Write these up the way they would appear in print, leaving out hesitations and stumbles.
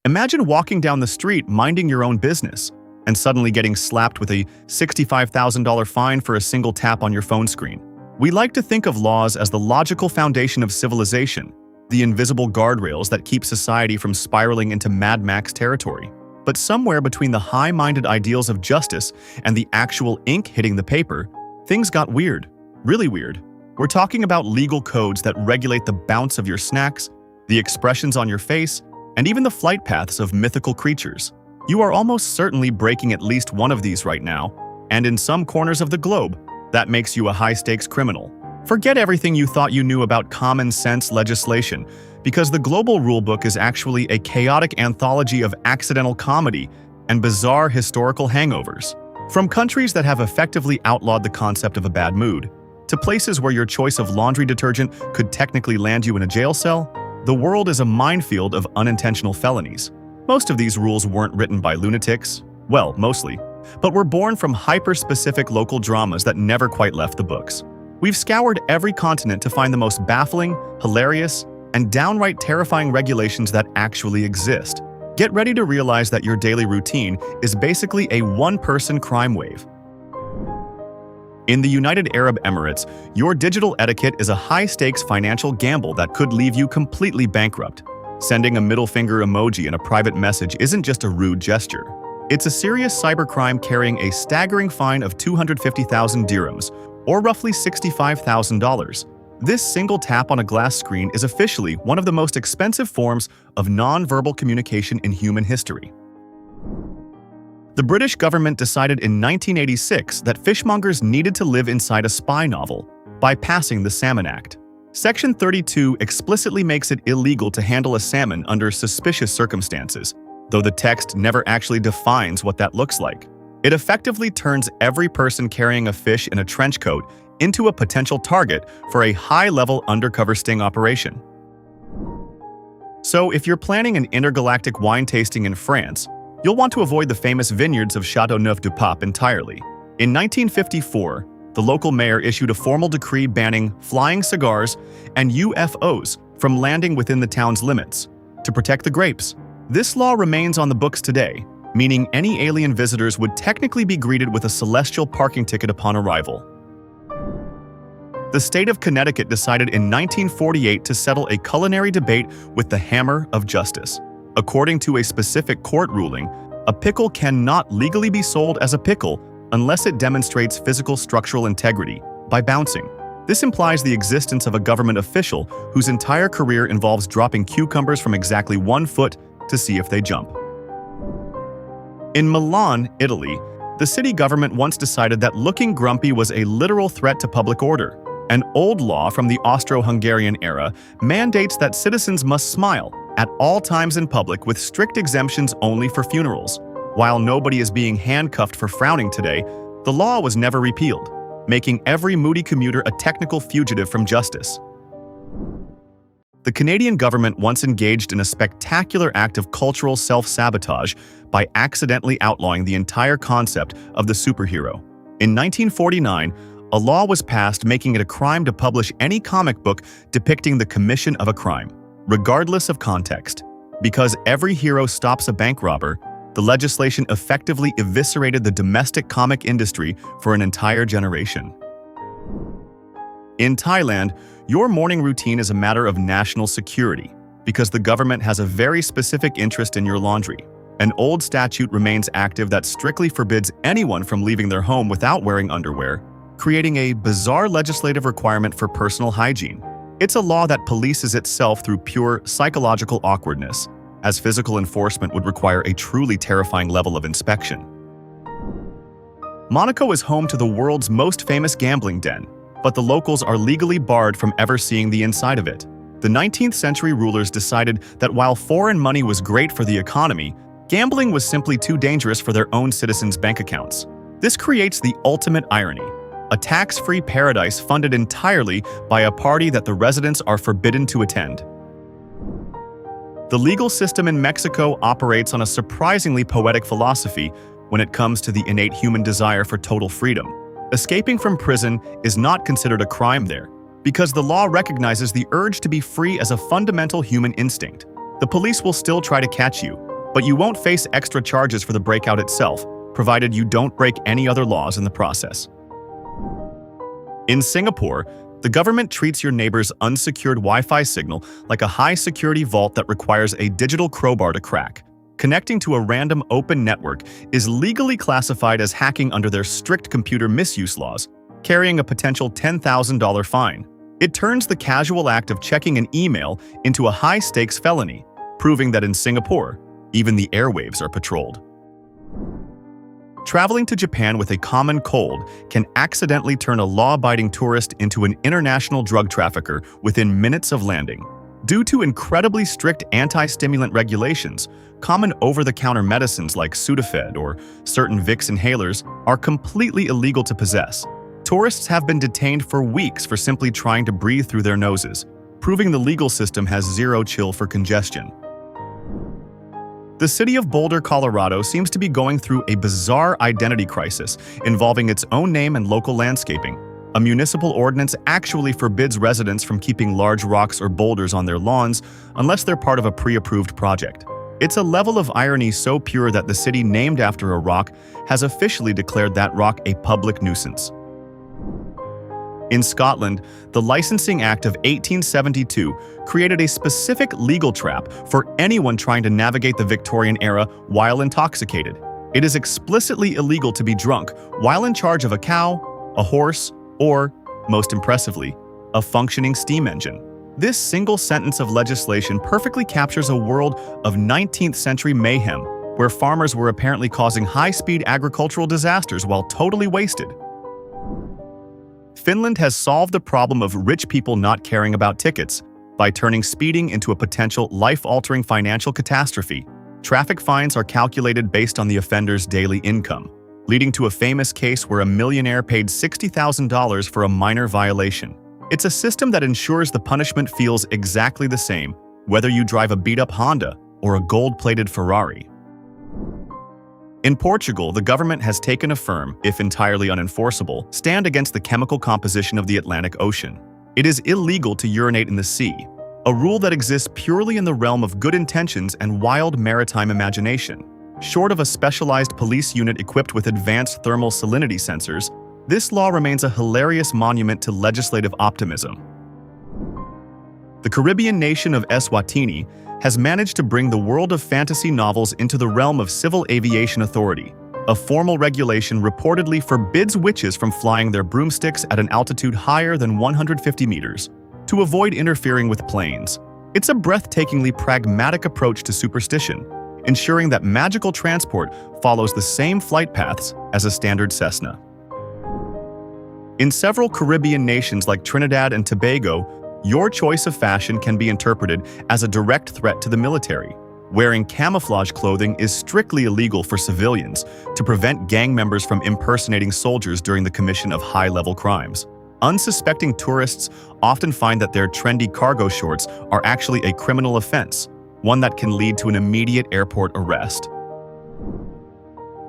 Imagine walking down the street minding your own business and suddenly getting slapped with a $65,000 fine for a single tap on your phone screen. We like to think of laws as the logical foundation of civilization, the invisible guardrails that keep society from spiraling into Mad Max territory. But somewhere between the high-minded ideals of justice and the actual ink hitting the paper, things got weird. Really weird. We're talking about legal codes that regulate the bounce of your snacks, the expressions on your face, and even the flight paths of mythical creatures. You are almost certainly breaking at least one of these right now, and in some corners of the globe, that makes you a high-stakes criminal. Forget everything you thought you knew about common sense legislation, because the global rulebook is actually a chaotic anthology of accidental comedy and bizarre historical hangovers. From countries that have effectively outlawed the concept of a bad mood, to places where your choice of laundry detergent could technically land you in a jail cell, the world is a minefield of unintentional felonies. Most of these rules weren't written by lunatics, well, mostly, but were born from hyper-specific local dramas that never quite left the books. We've scoured every continent to find the most baffling, hilarious, and downright terrifying regulations that actually exist. Get ready to realize that your daily routine is basically a one-person crime wave. In the United Arab Emirates, your digital etiquette is a high-stakes financial gamble that could leave you completely bankrupt. Sending a middle finger emoji in a private message isn't just a rude gesture. It's a serious cybercrime carrying a staggering fine of 250,000 dirhams, or roughly $65,000. This single tap on a glass screen is officially one of the most expensive forms of non-verbal communication in human history. The British government decided in 1986 that fishmongers needed to live inside a spy novel by passing the Salmon Act. Section 32 explicitly makes it illegal to handle a salmon under suspicious circumstances, though the text never actually defines what that looks like. It effectively turns every person carrying a fish in a trench coat into a potential target for a high-level undercover sting operation. So if you're planning an intergalactic wine tasting in France, you'll want to avoid the famous vineyards of Châteauneuf-du-Pape entirely. In 1954, the local mayor issued a formal decree banning flying cigars and UFOs from landing within the town's limits to protect the grapes. This law remains on the books today, meaning any alien visitors would technically be greeted with a celestial parking ticket upon arrival. The state of Connecticut decided in 1948 to settle a culinary debate with the hammer of justice. According to a specific court ruling, a pickle cannot legally be sold as a pickle unless it demonstrates physical structural integrity by bouncing. This implies the existence of a government official whose entire career involves dropping cucumbers from exactly 1 foot to see if they jump. In Milan, Italy, the city government once decided that looking grumpy was a literal threat to public order. An old law from the Austro-Hungarian era mandates that citizens must smile at all times in public with strict exemptions only for funerals. While nobody is being handcuffed for frowning today, the law was never repealed, making every moody commuter a technical fugitive from justice. The Canadian government once engaged in a spectacular act of cultural self-sabotage by accidentally outlawing the entire concept of the superhero. In 1949, a law was passed making it a crime to publish any comic book depicting the commission of a crime, regardless of context. Because every hero stops a bank robber, the legislation effectively eviscerated the domestic comic industry for an entire generation. In Thailand, your morning routine is a matter of national security because the government has a very specific interest in your laundry. An old statute remains active that strictly forbids anyone from leaving their home without wearing underwear, creating a bizarre legislative requirement for personal hygiene. It's a law that polices itself through pure psychological awkwardness, as physical enforcement would require a truly terrifying level of inspection. Monaco is home to the world's most famous gambling den, but the locals are legally barred from ever seeing the inside of it. The 19th century rulers decided that while foreign money was great for the economy, gambling was simply too dangerous for their own citizens' bank accounts. This creates the ultimate irony: a tax-free paradise funded entirely by a party that the residents are forbidden to attend. The legal system in Mexico operates on a surprisingly poetic philosophy when it comes to the innate human desire for total freedom. Escaping from prison is not considered a crime there, because the law recognizes the urge to be free as a fundamental human instinct. The police will still try to catch you, but you won't face extra charges for the breakout itself, provided you don't break any other laws in the process. In Singapore, the government treats your neighbor's unsecured Wi-Fi signal like a high-security vault that requires a digital crowbar to crack. Connecting to a random open network is legally classified as hacking under their strict computer misuse laws, carrying a potential $10,000 fine. It turns the casual act of checking an email into a high-stakes felony, proving that in Singapore, even the airwaves are patrolled. Traveling to Japan with a common cold can accidentally turn a law-abiding tourist into an international drug trafficker within minutes of landing. Due to incredibly strict anti-stimulant regulations, common over-the-counter medicines like Sudafed or certain Vicks inhalers are completely illegal to possess. Tourists have been detained for weeks for simply trying to breathe through their noses, proving the legal system has zero chill for congestion. The city of Boulder, Colorado seems to be going through a bizarre identity crisis involving its own name and local landscaping. A municipal ordinance actually forbids residents from keeping large rocks or boulders on their lawns unless they're part of a pre-approved project. It's a level of irony so pure that the city named after a rock has officially declared that rock a public nuisance. In Scotland, the Licensing Act of 1872 created a specific legal trap for anyone trying to navigate the Victorian era while intoxicated. It is explicitly illegal to be drunk while in charge of a cow, a horse, or, most impressively, a functioning steam engine. This single sentence of legislation perfectly captures a world of 19th century mayhem, where farmers were apparently causing high-speed agricultural disasters while totally wasted. Finland has solved the problem of rich people not caring about tickets by turning speeding into a potential life-altering financial catastrophe. Traffic fines are calculated based on the offender's daily income, leading to a famous case where a millionaire paid $60,000 for a minor violation. It's a system that ensures the punishment feels exactly the same, whether you drive a beat-up Honda or a gold-plated Ferrari. In Portugal, the government has taken a firm, if entirely unenforceable, stand against the chemical composition of the Atlantic Ocean. It is illegal to urinate in the sea, a rule that exists purely in the realm of good intentions and wild maritime imagination. Short of a specialized police unit equipped with advanced thermal salinity sensors, this law remains a hilarious monument to legislative optimism. The Caribbean nation of Eswatini has managed to bring the world of fantasy novels into the realm of Civil Aviation Authority. A formal regulation reportedly forbids witches from flying their broomsticks at an altitude higher than 150 meters to avoid interfering with planes. It's a breathtakingly pragmatic approach to superstition, ensuring that magical transport follows the same flight paths as a standard Cessna. In several Caribbean nations like Trinidad and Tobago, your choice of fashion can be interpreted as a direct threat to the military. Wearing camouflage clothing is strictly illegal for civilians to prevent gang members from impersonating soldiers during the commission of high-level crimes. Unsuspecting tourists often find that their trendy cargo shorts are actually a criminal offense, one that can lead to an immediate airport arrest.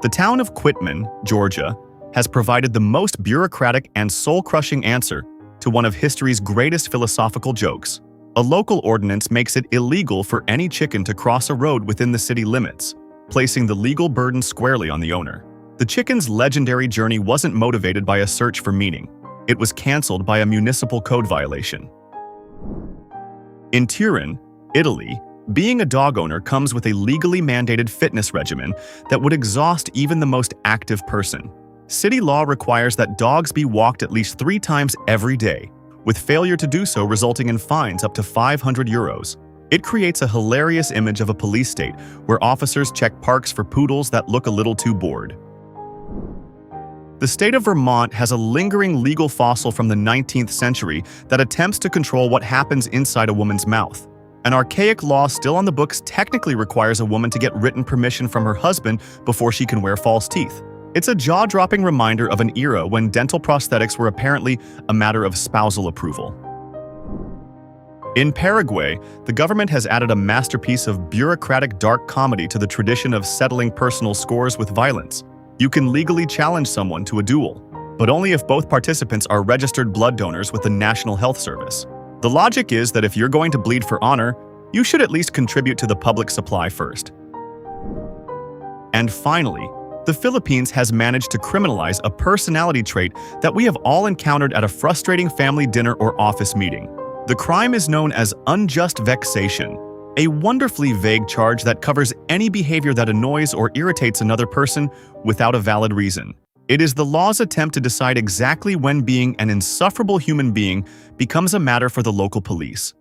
The town of Quitman, Georgia, has provided the most bureaucratic and soul-crushing answer to one of history's greatest philosophical jokes. A local ordinance makes it illegal for any chicken to cross a road within the city limits, placing the legal burden squarely on the owner. The chicken's legendary journey wasn't motivated by a search for meaning. It was canceled by a municipal code violation. In Turin, Italy, being a dog owner comes with a legally mandated fitness regimen that would exhaust even the most active person. City law requires that dogs be walked at least 3 times every day, with failure to do so resulting in fines up to 500 euros. It creates a hilarious image of a police state where officers check parks for poodles that look a little too bored. The state of Vermont has a lingering legal fossil from the 19th century that attempts to control what happens inside a woman's mouth. An archaic law still on the books technically requires a woman to get written permission from her husband before she can wear false teeth. It's a jaw-dropping reminder of an era when dental prosthetics were apparently a matter of spousal approval. In Paraguay, the government has added a masterpiece of bureaucratic dark comedy to the tradition of settling personal scores with violence. You can legally challenge someone to a duel, but only if both participants are registered blood donors with the National Health Service. The logic is that if you're going to bleed for honor, you should at least contribute to the public supply first. And finally, the Philippines has managed to criminalize a personality trait that we have all encountered at a frustrating family dinner or office meeting. The crime is known as unjust vexation, a wonderfully vague charge that covers any behavior that annoys or irritates another person without a valid reason. It is the law's attempt to decide exactly when being an insufferable human being becomes a matter for the local police.